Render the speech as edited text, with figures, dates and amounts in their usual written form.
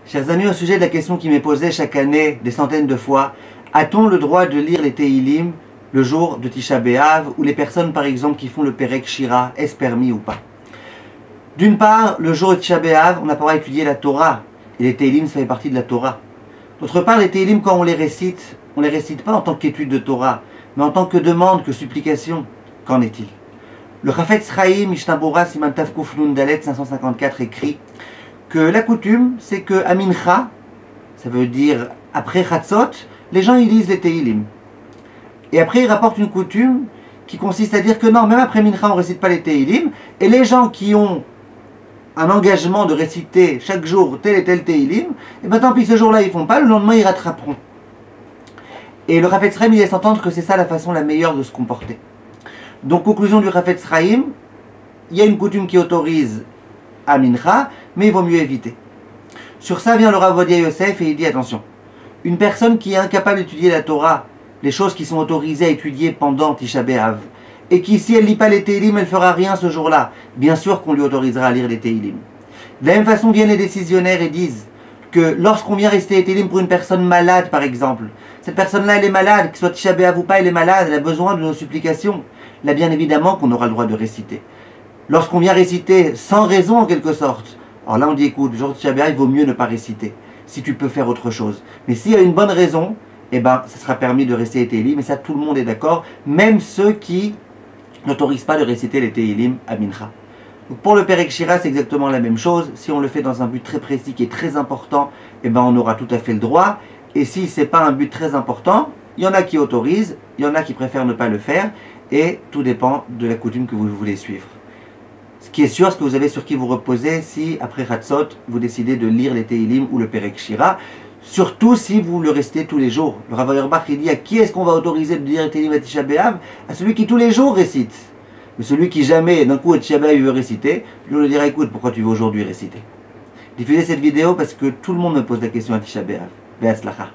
Chers amis, au sujet de la question qui m'est posée chaque année des centaines de fois, a-t-on le droit de lire les Tehillim le jour de Tisha B'Av, ou les personnes par exemple qui font le Perek Shira, est-ce permis ou pas? D'une part, le jour de Tisha B'Av, on n'a pas le droit d'étudier la Torah, et les Tehillim ça fait partie de la Torah. D'autre part, les Tehillim quand on les récite pas en tant qu'étude de Torah, mais en tant que demande, que supplication. Qu'en est-il? Le Chafetz Chaim, Mishnah Berurah, Siman Tav Kuf Nun Dalet 554 écrit que la coutume, c'est que à Mincha, ça veut dire après Chatzot, les gens ils lisent les Tehillim. Et après ils rapportent une coutume qui consiste à dire que non, même après Mincha on ne récite pas les Tehillim, et les gens qui ont un engagement de réciter chaque jour tel et tel Tehillim, et bien tant pis, ce jour-là ils font pas, le lendemain ils rattraperont. Et le Chafetz Chaim il laisse entendre que c'est ça la façon la meilleure de se comporter. Donc conclusion du Chafetz Chaim, il y a une coutume qui autorise à Mincha, mais il vaut mieux éviter. Sur ça vient le Rav Ovadia Yosef et il dit attention, une personne qui est incapable d'étudier la Torah, les choses qui sont autorisées à étudier pendant Tisha B'Av, et qui si elle ne lit pas les Tehillim, elle ne fera rien ce jour-là, bien sûr qu'on lui autorisera à lire les Tehillim. De la même façon viennent les décisionnaires et disent que lorsqu'on vient réciter les Tehillim pour une personne malade par exemple, cette personne-là elle est malade, que ce soit Tisha B'Av ou pas, elle est malade, elle a besoin de nos supplications, là bien évidemment qu'on aura le droit de réciter. Lorsqu'on vient réciter sans raison en quelque sorte, alors là on dit écoute, le jour de Tisha B'Av, il vaut mieux ne pas réciter, si tu peux faire autre chose. Mais s'il y a une bonne raison, eh ben ça sera permis de réciter les Tehillim, mais ça tout le monde est d'accord, même ceux qui n'autorisent pas de réciter les Tehillim à Mincha. Donc pour le Perek Shira, c'est exactement la même chose, si on le fait dans un but très précis qui est très important, eh ben on aura tout à fait le droit, et si c'est pas un but très important, il y en a qui autorisent, il y en a qui préfèrent ne pas le faire, et tout dépend de la coutume que vous voulez suivre. Ce qui est sûr, ce que vous avez sur qui vous reposez si, après Chatzot, vous décidez de lire les Tehillim ou le Perek Shira, surtout si vous le restez tous les jours. Le Rav Auerbach, il dit à qui est-ce qu'on va autoriser de lire les Tehillim à Tisha B'Av? À celui qui tous les jours récite. Mais celui qui jamais, d'un coup, à Tisha B'Av, il veut réciter, lui on lui dira écoute, pourquoi tu veux aujourd'hui réciter? Diffusez cette vidéo parce que tout le monde me pose la question à Tisha B'Av. Be'atzlacha.